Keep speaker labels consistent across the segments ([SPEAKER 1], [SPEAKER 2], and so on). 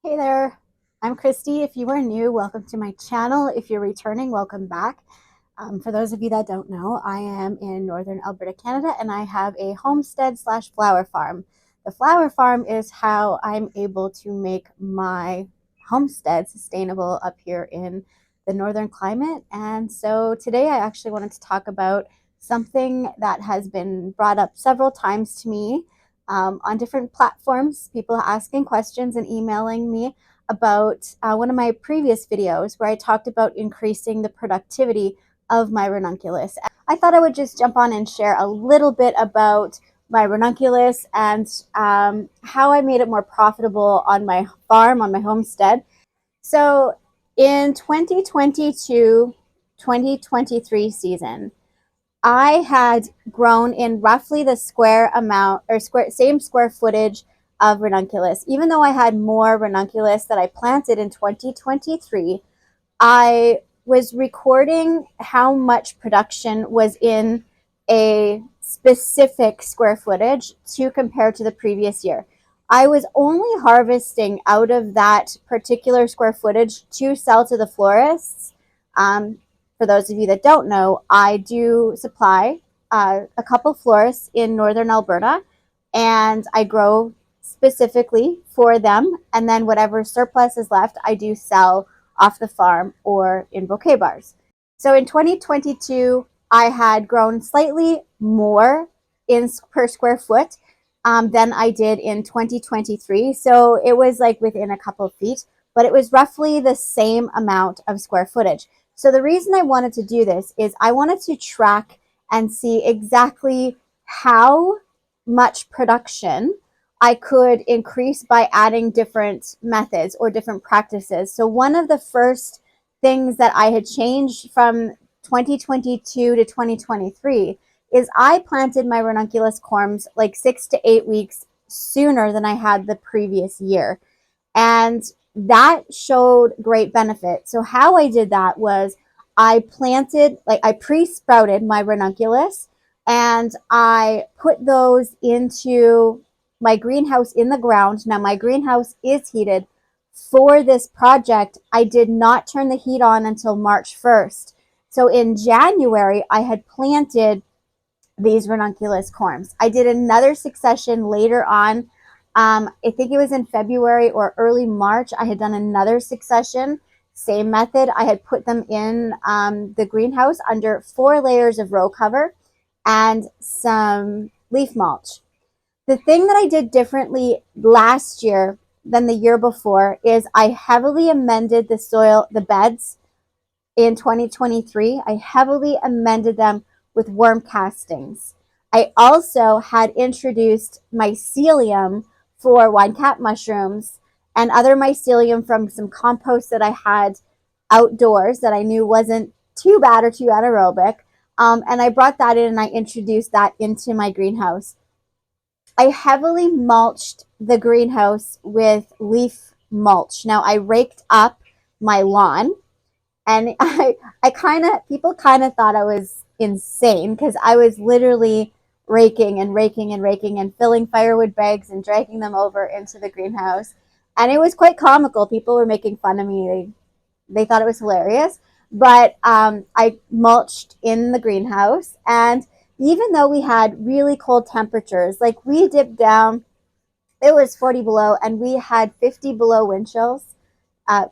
[SPEAKER 1] Hey there, I'm Christy. If you are new, welcome to my channel. If you're returning, welcome back. For those of you that don't know, I am in northern Alberta, Canada, and I have a homestead slash flower farm. The flower farm is how I'm able to make my homestead sustainable up here in the northern climate. And so today I actually wanted to talk about something that has been brought up several times to me on different platforms, people asking questions and emailing me about one of my previous videos where I talked about increasing the productivity of my ranunculus. I thought I would just jump on and share a little bit about my ranunculus and how I made it more profitable on my farm, on my homestead. So in 2022-2023 season, I had grown in roughly the square amount or same square footage of ranunculus. Even though I had more ranunculus that I planted in 2023, I was recording how much production was in a specific square footage to compare to the previous year. I was only harvesting out of that particular square footage to sell to the florists. For those of you that don't know, I do supply a couple florists in northern Alberta, and I grow specifically for them. And then whatever surplus is left, I do sell off the farm or in bouquet bars. So in 2022, I had grown slightly more in per square foot than I did in 2023. So it was like within a couple of feet, but it was roughly the same amount of square footage. So the reason I wanted to do this is I wanted to track and see exactly how much production I could increase by adding different methods or different practices. So one of the first things that I had changed from 2022 to 2023 is I planted my ranunculus corms like 6 to 8 weeks sooner than I had the previous year. And that showed great benefit. So how I did that was I planted, like I pre-sprouted my ranunculus and I put those into my greenhouse in the ground. Now my greenhouse is heated. For this project, I did not turn the heat on until March 1st. So in January, I had planted these ranunculus corms. I did another succession later on. I think it was in February or early March. I had done another succession, same method. I had put them in the greenhouse under 4 layers of row cover and some leaf mulch. The thing that I did differently last year than the year before is I heavily amended the soil, the beds in 2023. I heavily amended them with worm castings. I also had introduced mycelium for wine cap mushrooms and other mycelium from some compost that I had outdoors that I knew wasn't too bad or too anaerobic. And I brought that in and I introduced that into my greenhouse. I heavily mulched the greenhouse with leaf mulch. Now I raked up my lawn and I kind of, people kind of thought I was insane because I was literally raking and raking and raking and filling firewood bags and dragging them over into the greenhouse. And it was quite comical. People were making fun of me. They thought it was hilarious. But I mulched in the greenhouse. And even though we had really cold temperatures, like we dipped down, it was 40 below, and we had 50 below wind chills,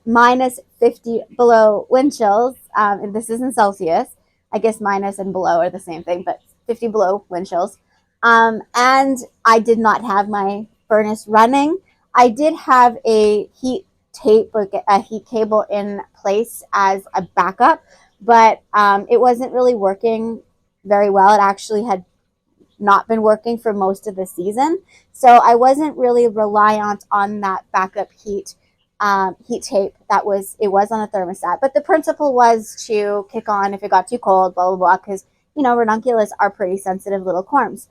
[SPEAKER 1] minus 50 below wind chills. And this is in Celsius. I guess minus and below are the same thing, but 50 below wind chills. And I did not have my furnace running. I did have a heat tape, like a heat cable in place as a backup, but it wasn't really working very well. It actually had not been working for most of the season. So I wasn't really reliant on that backup heat tape. It was on a thermostat, but the principle was to kick on if it got too cold, blah, blah, blah, because, ranunculus are pretty sensitive little corms.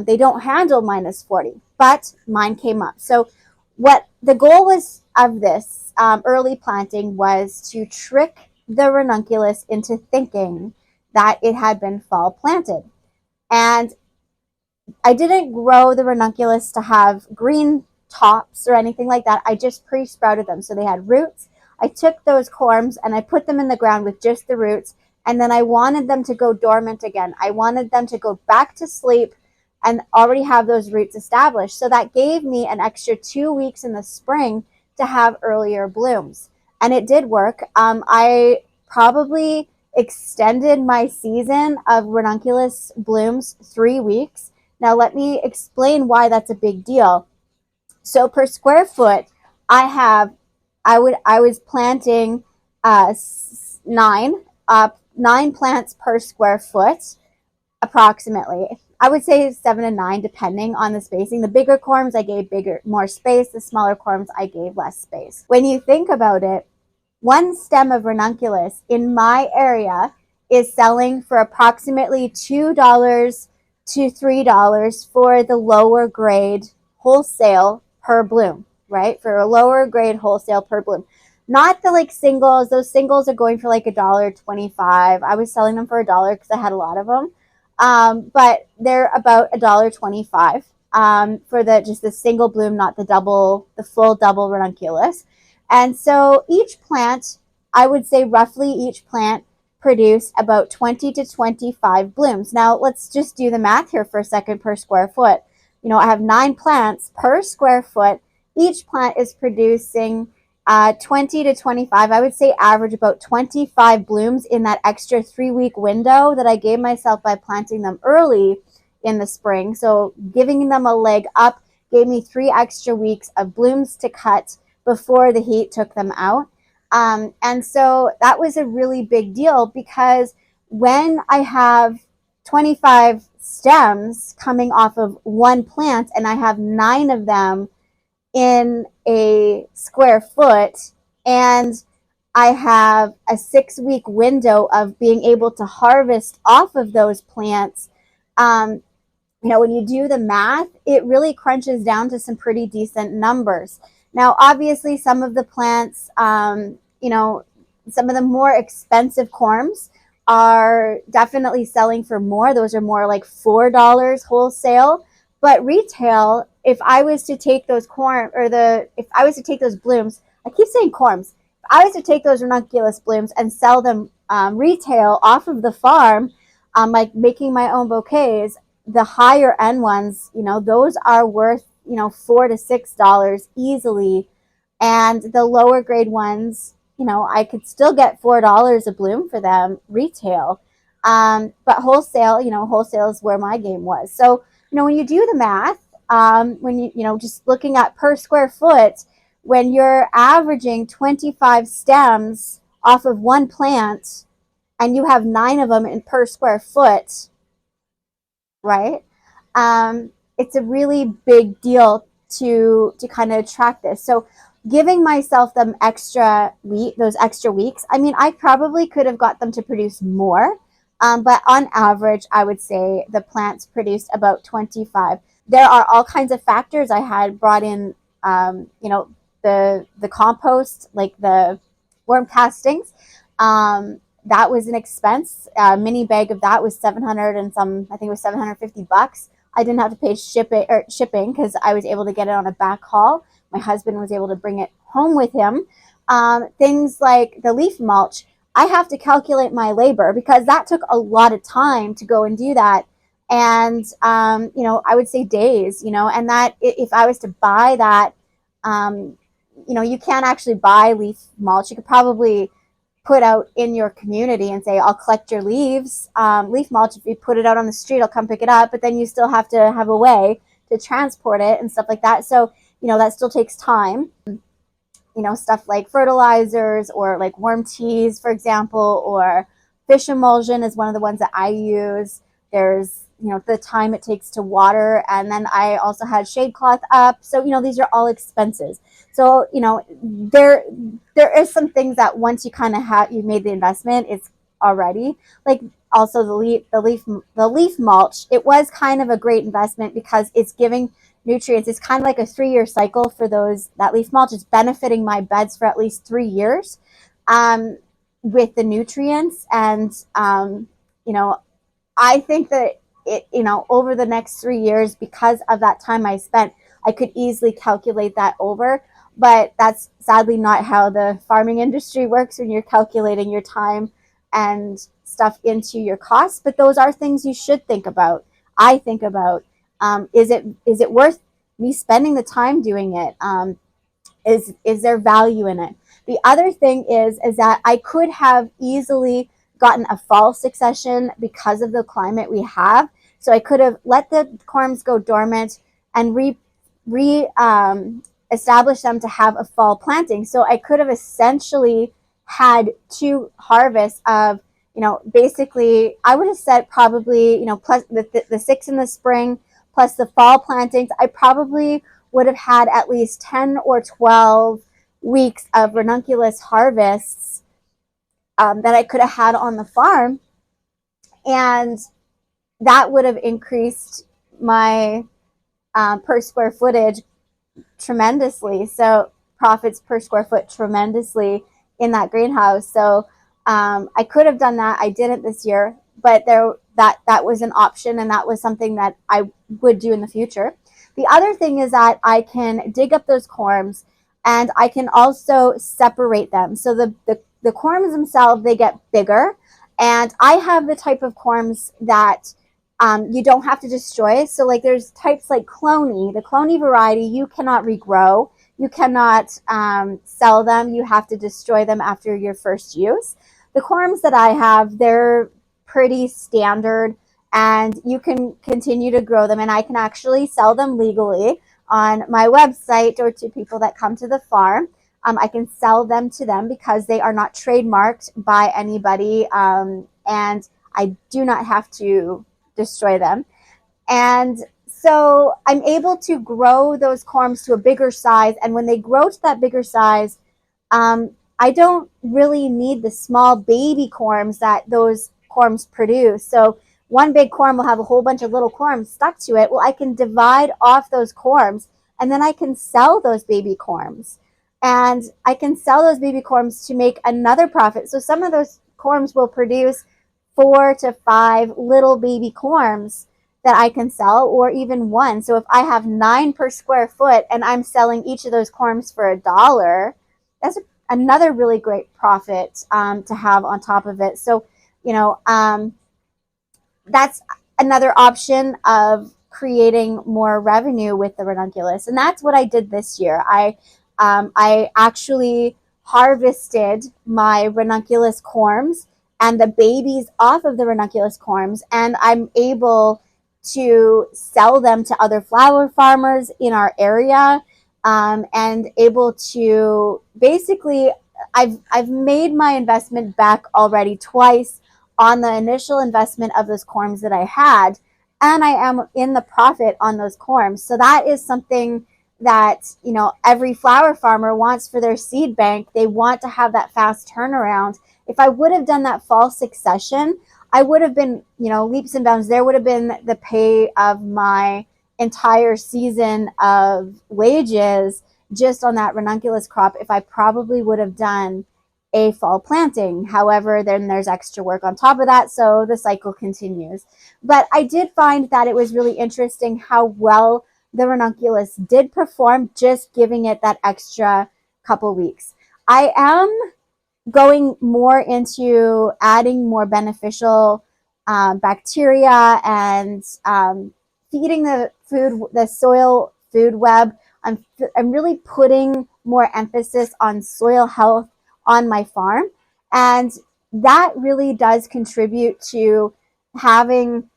[SPEAKER 1] They don't handle minus 40, but mine came up. So what the goal was of this early planting was to trick the ranunculus into thinking that it had been fall planted. And I didn't grow the ranunculus to have green tops or anything like that. I just pre-sprouted them. So they had roots. I took those corms and I put them in the ground with just the roots. And then I wanted them to go dormant again. I wanted them to go back to sleep and already have those roots established. So that gave me an extra 2 weeks in the spring to have earlier blooms. And it did work. I probably extended my season of ranunculus blooms 3 weeks. Now, let me explain why that's a big deal. So per square foot, I was planting uh, nine nine plants per square foot, approximately. I would say 7 to 9, depending on the spacing. The bigger corms, I gave more space. The smaller corms, I gave less space. When you think about it, one stem of ranunculus in my area is selling for approximately $2 to $3 for the lower grade wholesale per bloom, right? For a lower grade wholesale per bloom. Not the like singles. Those singles are going for like $1.25. I was selling them for $1 because I had a lot of them. But they're about $1.25 for the single bloom, not the full double ranunculus. And so each plant, I would say roughly each plant produced about 20 to 25 blooms. Now let's just do the math here for a second per square foot. I have 9 plants per square foot. Each plant is producing 20 to 25. I would say average about 25 blooms in that extra 3-week window that I gave myself by planting them early in the spring. So giving them a leg up gave me 3 extra weeks of blooms to cut before the heat took them out. And so that was a really big deal, because when I have 25 stems coming off of one plant and I have 9 of them in a square foot, and I have a 6-week window of being able to harvest off of those plants, when you do the math, it really crunches down to some pretty decent numbers. Now, obviously, some of the plants, some of the more expensive corms are definitely selling for more. Those are more like $4 wholesale. But retail, if I was to take those if I was to take those blooms, I keep saying corms. If I was to take those ranunculus blooms and sell them retail off of the farm, like making my own bouquets, the higher end ones, those are worth, $4 to $6 easily. And the lower grade ones, I could still get $4 a bloom for them retail. But wholesale is where my game was. So, when you do the math, when just looking at per square foot, when you're averaging 25 stems off of one plant and you have 9 of them in per square foot, right? It's a really big deal to kind of track this. So giving myself those extra weeks, I mean, I probably could have got them to produce more. But on average, I would say the plants produced about 25. There are all kinds of factors. I had brought in, the compost, like the worm castings. That was an expense. A mini bag of that was 700 and some, I think it was $750. I didn't have to pay shipping because I was able to get it on a back haul. My husband was able to bring it home with him. Things like the leaf mulch, I have to calculate my labor because that took a lot of time to go and do that. And, I would say days, and that if I was to buy that, you can't actually buy leaf mulch. You could probably put out in your community and say, I'll collect your leaves. Leaf mulch, if you put it out on the street, I'll come pick it up, but then you still have to have a way to transport it and stuff like that. So, that still takes time. Stuff like fertilizers or like worm teas, for example, or fish emulsion is one of the ones that I use. There's, the time it takes to water. And then I also had shade cloth up. So, these are all expenses. So, there is some things that once you kind of you made the investment, it's already like also the leaf mulch. It was kind of a great investment because it's giving nutrients. It's kind of like a 3-year cycle for that leaf mulch. It's benefiting my beds for at least 3 years with the nutrients. And, I think that over the next 3 years, because of that time I spent, I could easily calculate that over. But that's sadly not how the farming industry works when you're calculating your time and stuff into your costs. But those are things you should think about. I think about, is it worth me spending the time doing it? Is there value in it? The other thing is that I could have easily gotten a fall succession because of the climate we have. So I could have let the corms go dormant and re establish them to have a fall planting. So I could have essentially had two harvests of, basically I would have said probably, plus the six in the spring plus the fall plantings. I probably would have had at least 10 or 12 weeks of ranunculus harvests that I could have had on the farm. And that would have increased my per square footage tremendously. So profits per square foot tremendously in that greenhouse. So I could have done that. I didn't this year, but that was an option, and that was something that I would do in the future. The other thing is that I can dig up those corms and I can also separate them. So the corms themselves, they get bigger, and I have the type of corms that you don't have to destroy. So like there's types like cloney, the cloney variety, you cannot regrow. You cannot sell them. You have to destroy them after your first use. The corms that I have, they're pretty standard, and you can continue to grow them, and I can actually sell them legally on my website or to people that come to the farm. I can sell them to them because they are not trademarked by anybody, and I do not have to destroy them. And so I'm able to grow those corms to a bigger size, and when they grow to that bigger size, I don't really need the small baby corms that those corms produce. So one big corm will have a whole bunch of little corms stuck to it. Well, I can divide off those corms, and then I can sell those baby corms. And I can sell those baby corms to make another profit. So some of those corms will produce 4 to 5 little baby corms that I can sell, or even one. So if I have 9 per square foot and I'm selling each of those corms for $1, that's another really great profit to have on top of it. So, that's another option of creating more revenue with the ranunculus. And that's what I did this year. I actually harvested my ranunculus corms and the babies off of the ranunculus corms, and I'm able to sell them to other flower farmers in our area, and able to basically, I've made my investment back already twice on the initial investment of those corms that I had, and I am in the profit on those corms. So that is something that every flower farmer wants for their seed bank. They want to have that fast turnaround. If I would have done that fall succession, I would have been, leaps and bounds. There would have been the pay of my entire season of wages just on that ranunculus crop if I probably would have done a fall planting. However, then there's extra work on top of that, so the cycle continues. But I did find that it was really interesting how well the ranunculus did perform, just giving it that extra couple weeks. I am going more into adding more beneficial bacteria and feeding the soil food web. I'm really putting more emphasis on soil health on my farm, and that really does contribute to having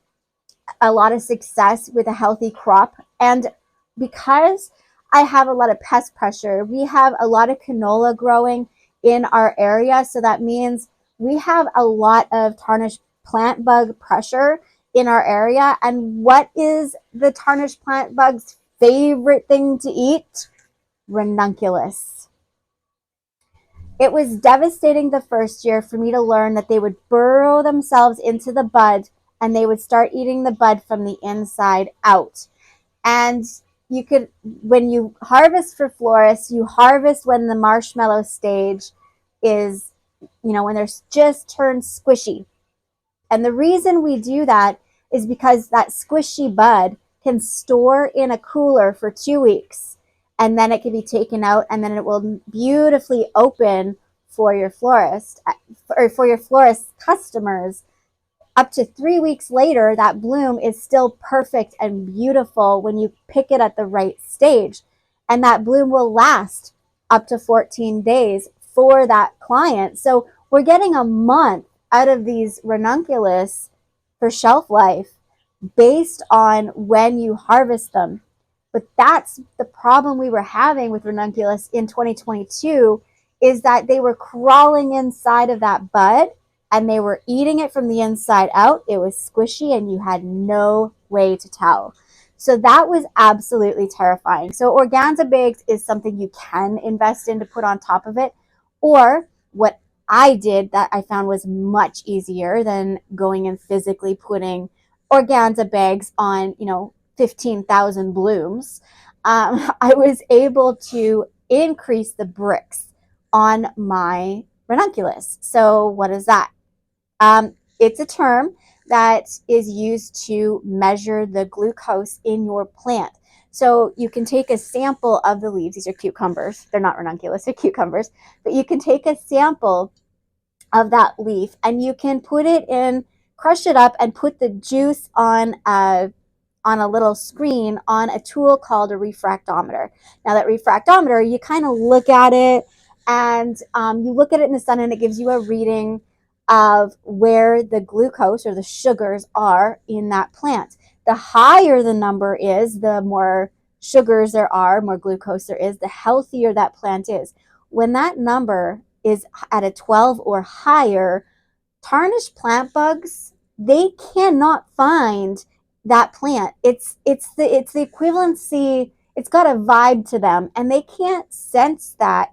[SPEAKER 1] a lot of success with a healthy crop. And because I have a lot of pest pressure, we have a lot of canola growing in our area, so that means we have a lot of tarnished plant bug pressure in our area. And what is the tarnished plant bug's favorite thing to eat? Ranunculus. It was devastating the first year for me to learn that they would burrow themselves into the bud and they would start eating the bud from the inside out. And when you harvest for florists, you harvest when the marshmallow stage is, when they're just turned squishy. And the reason we do that is because that squishy bud can store in a cooler for 2 weeks, and then it can be taken out, and then it will beautifully open for your florist or for your florist customers. Up to 3 weeks later, that bloom is still perfect and beautiful when you pick it at the right stage. And that bloom will last up to 14 days for that client. So we're getting a month out of these ranunculus for shelf life based on when you harvest them. But that's the problem we were having with ranunculus in 2022, is that they were crawling inside of that bud and they were eating it from the inside out. It was squishy and you had no way to tell. So that was absolutely terrifying. So organza bags is something you can invest in to put on top of it. Or what I did that I found was much easier than going and physically putting organza bags on, 15,000 blooms. I was able to increase the Brix on my ranunculus. So what is that? It's a term that is used to measure the glucose in your plant. So you can take a sample of the leaves. These are cucumbers. They're not ranunculus, they're cucumbers. But you can take a sample of that leaf and you can put it in, crush it up and put the juice on a little screen on a tool called a refractometer. Now that refractometer, you kind of look at it and you look at it in the sun and it gives you a reading of where the glucose or the sugars are in that plant. The higher the number is, the more sugars there are, more glucose there is, the healthier that plant is. When that number is at a 12 or higher, tarnished plant bugs, they cannot find that plant. It's the equivalency, it's got a vibe to them and they can't sense that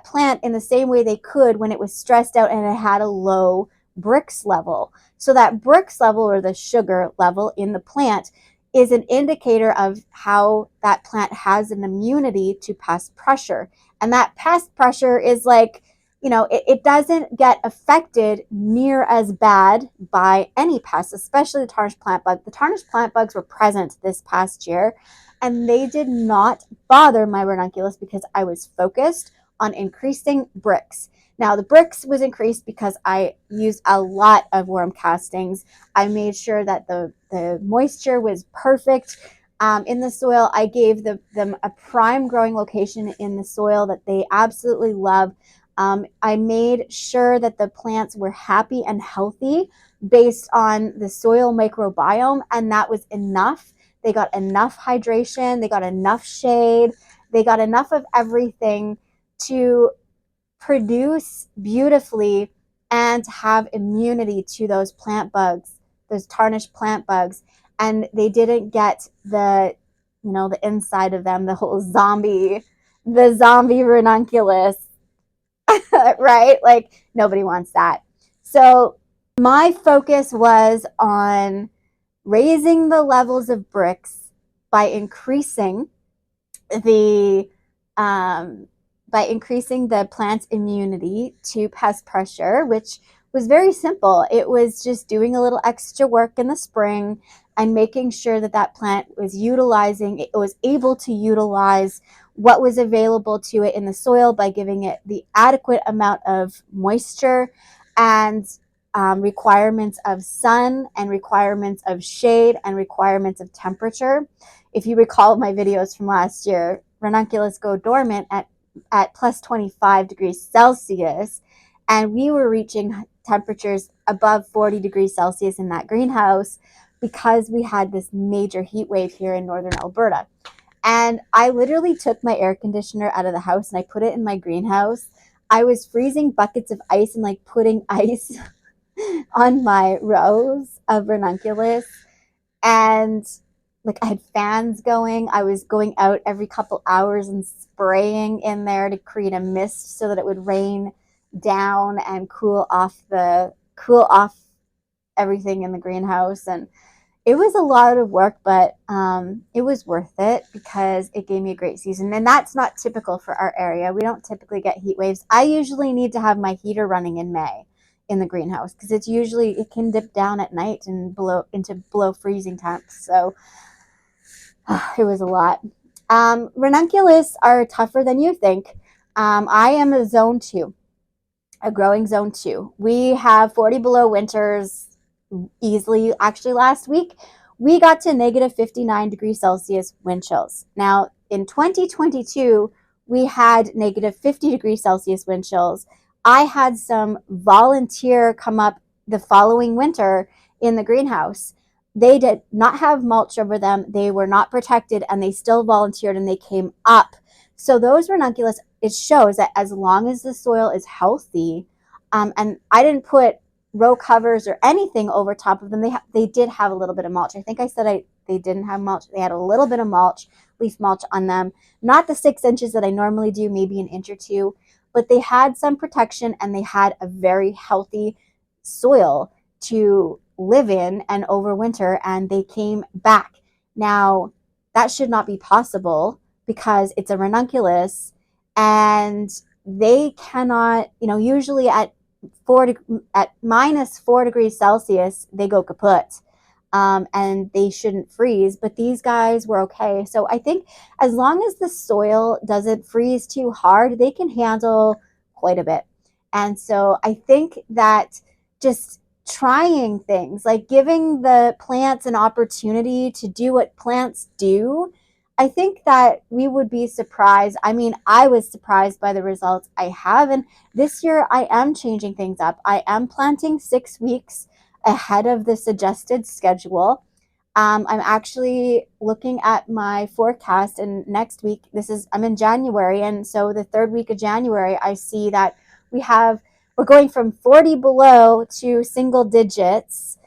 [SPEAKER 1] plant in the same way they could when it was stressed out and it had a low Brix level. So that Brix level, or the sugar level in the plant, is an indicator of how that plant has an immunity to pest pressure. And that pest pressure is like, it doesn't get affected near as bad by any pests, especially the tarnished plant bug. The tarnished plant bugs were present this past year, and they did not bother my ranunculus because I was focused on increasing Brix. Now, the Brix was increased because I used a lot of worm castings. I made sure that the moisture was perfect in the soil. I gave them a prime growing location in the soil that they absolutely love. I made sure that the plants were happy and healthy based on the soil microbiome, and that was enough. They got enough hydration, they got enough shade, they got enough of everything to produce beautifully and have immunity to those plant bugs, those tarnished plant bugs. And they didn't get the inside of them, the zombie ranunculus, right? Like, nobody wants that. So my focus was on raising the levels of Brix by increasing the plant's immunity to pest pressure, which was very simple. It was just doing a little extra work in the spring and making sure that that plant was able to utilize what was available to it in the soil by giving it the adequate amount of moisture and requirements of sun and requirements of shade and requirements of temperature. If you recall my videos from last year, ranunculus go dormant at plus 25 degrees Celsius, and we were reaching temperatures above 40 degrees Celsius in that greenhouse because we had this major heat wave here in northern Alberta. And I literally took my air conditioner out of the house and I put it in my greenhouse. I was freezing buckets of ice and like putting ice on my rows of ranunculus, and like I had fans going. I was going out every couple hours and spraying in there to create a mist so that it would rain down and cool off everything in the greenhouse. And it was a lot of work, but it was worth it because it gave me a great season. And that's not typical for our area. We don't typically get heat waves. I usually need to have my heater running in May in the greenhouse because it can dip down at night and below freezing temps. So It was a lot. Ranunculus are tougher than you think. I am a zone 2, a growing zone 2. We have 40 below winters easily. Actually, last week we got to negative 59 degrees Celsius wind chills. Now, in 2022, we had negative 50 degrees Celsius wind chills. I had some volunteer come up the following winter in the greenhouse. They did not have mulch over them. They were not protected, and they still volunteered and they came up. So those ranunculus, it shows that as long as the soil is healthy, and I didn't put row covers or anything over top of them. They did have a little bit of mulch. I think I said they didn't have mulch. They had a little bit of mulch, leaf mulch on them. Not the 6 inches that I normally do, maybe an inch or two, but they had some protection and they had a very healthy soil to live in and overwinter, and they came back. Now, that should not be possible because it's a ranunculus and they cannot, usually at -4 degrees Celsius, they go kaput. And they shouldn't freeze, but these guys were okay. So I think as long as the soil doesn't freeze too hard, they can handle quite a bit. And so I think that just trying things like giving the plants an opportunity to do what plants do, I think that we would be surprised. I mean, I was surprised by the results I have. And this year I am changing things up. I am planting 6 weeks ahead of the suggested schedule. I'm actually looking at my forecast, and next week, I'm in January, and so the third week of January, I see that we're going from 40 below to single digits.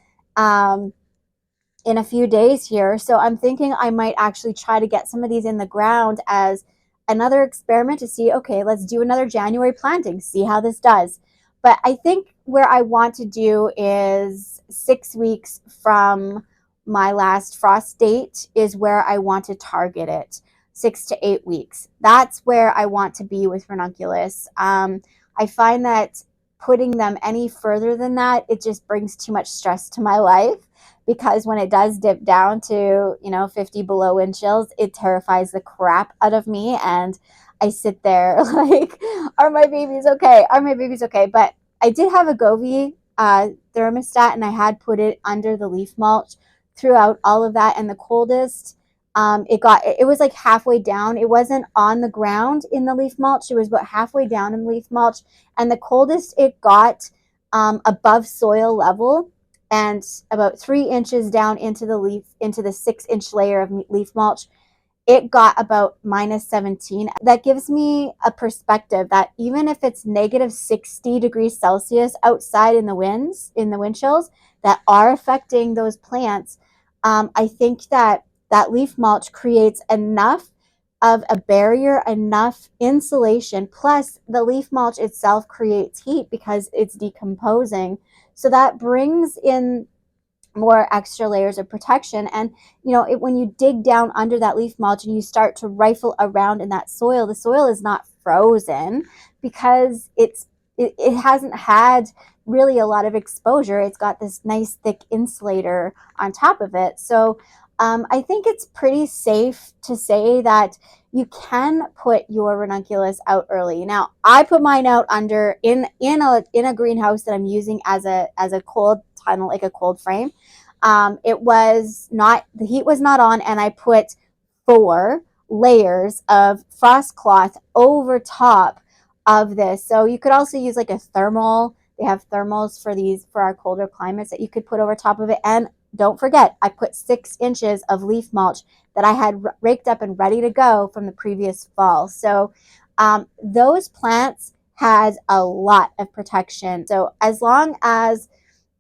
[SPEAKER 1] In a few days here. So I'm thinking I might actually try to get some of these in the ground as another experiment to see, okay, let's do another January planting, see how this does. But I think where I want to do is 6 weeks from my last frost date is where I want to target it. 6 to 8 weeks. That's where I want to be with ranunculus. I find that putting them any further than that, it just brings too much stress to my life, because when it does dip down to 50 below wind chills, it terrifies the crap out of me, and I sit there like, are my babies okay, are my babies okay? But I did have a Govee thermostat, and I had put it under the leaf mulch throughout all of that. And the coldest, it was like halfway down. It wasn't on the ground in the leaf mulch, it was about halfway down in the leaf mulch, and the coldest it got above soil level and about 3 inches down into the 6 inch layer of leaf mulch, it got about -17. That gives me a perspective that even if it's negative 60 degrees Celsius outside in the wind chills that are affecting those plants, I think that leaf mulch creates enough of a barrier, enough insulation, plus the leaf mulch itself creates heat because it's decomposing. So that brings in more extra layers of protection. And when you dig down under that leaf mulch and you start to rifle around in that soil, the soil is not frozen because it hasn't had really a lot of exposure. It's got this nice thick insulator on top of it. So I think it's pretty safe to say that you can put your ranunculus out early. Now, I put mine out under in a greenhouse that I'm using as a cold tunnel, like a cold frame. It was not, the heat was not on, and I put 4 layers of frost cloth over top of this. So you could also use like a thermal. They have thermals for our colder climates that you could put over top of it. And don't forget, I put 6 inches of leaf mulch that I had raked up and ready to go from the previous fall. So those plants had a lot of protection. So as long as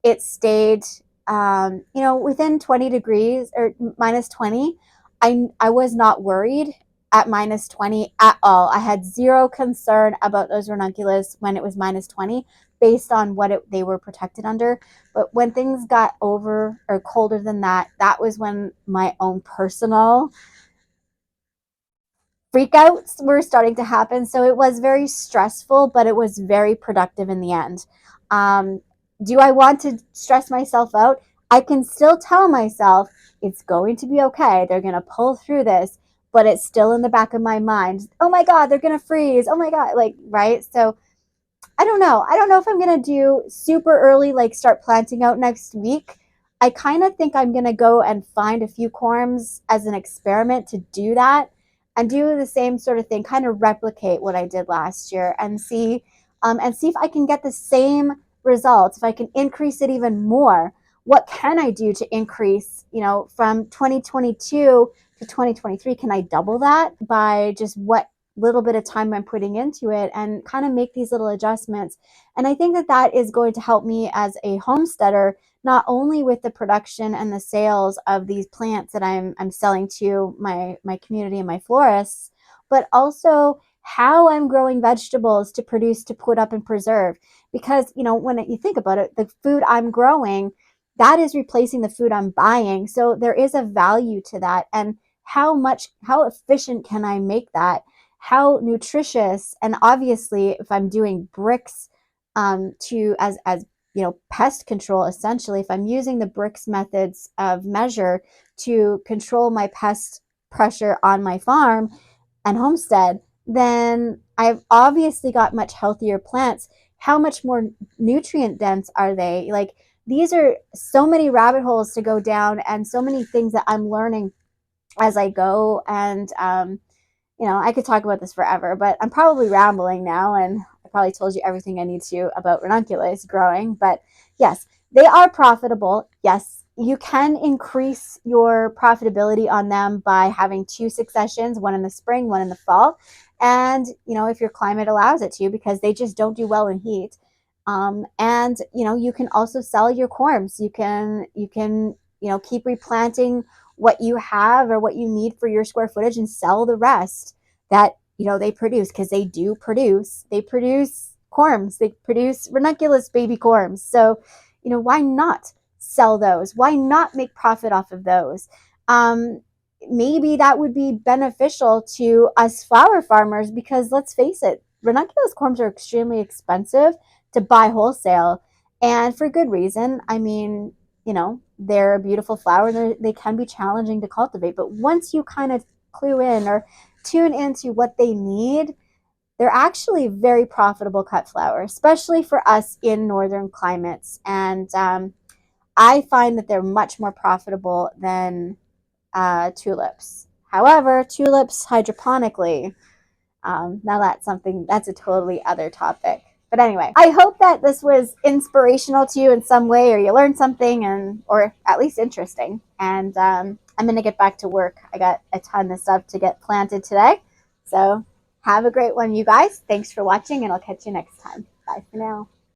[SPEAKER 1] it stayed, within 20 degrees or -20, I was not worried at -20 at all. I had zero concern about those ranunculus when it was -20 based on what they were protected under. But when things got over or colder than that, that was when my own personal freakouts were starting to happen. So it was very stressful, but it was very productive in the end. Do I want to stress myself out? I can still tell myself it's going to be okay. They're going to pull through this, but it's still in the back of my mind. Oh my God, they're going to freeze. Oh my God. Like, right. So I don't know. I don't know if I'm going to do super early, like start planting out next week. I kind of think I'm going to go and find a few corms as an experiment to do that and do the same sort of thing, kind of replicate what I did last year and see if I can get the same results, if I can increase it even more. What can I do to increase, from 2022 to 2023? Can I double that by just what little bit of time I'm putting into it and kind of make these little adjustments? And I think that that is going to help me as a homesteader, not only with the production and the sales of these plants that I'm selling to my community and my florists, but also how I'm growing vegetables to produce, to put up and preserve. Because, when you think about it, the food I'm growing, that is replacing the food I'm buying. So there is a value to that. And how efficient can I make that? How nutritious? And obviously, if I'm doing bricks to as pest control, essentially, if I'm using the bricks methods of measure to control my pest pressure on my farm and homestead, then I've obviously got much healthier plants. How much more nutrient dense are they? Like, these are so many rabbit holes to go down and so many things that I'm learning as I go. And I could talk about this forever, but I'm probably rambling now, and I probably told you everything I need to about ranunculus growing. But yes, they are profitable. Yes, you can increase your profitability on them by having two successions, one in the spring, one in the fall. And, if your climate allows it to, because they just don't do well in heat. And, you can also sell your corms. You can keep replanting what you have or what you need for your square footage and sell the rest that they produce, because they produce corms, they produce ranunculus baby corms. So why not sell those? Why not make profit off of those? Maybe that would be beneficial to us flower farmers, because let's face it, ranunculus corms are extremely expensive to buy wholesale, and for good reason. I mean, they're a beautiful flower. They can be challenging to cultivate, but once you kind of clue in or tune into what they need, they're actually very profitable cut flower, especially for us in northern climates. And I find that they're much more profitable than tulips. However, tulips hydroponically, now that's a totally other topic. But anyway, I hope that this was inspirational to you in some way, or you learned something, or at least interesting. And I'm going to get back to work. I got a ton of stuff to get planted today. So have a great one, you guys. Thanks for watching, and I'll catch you next time. Bye for now.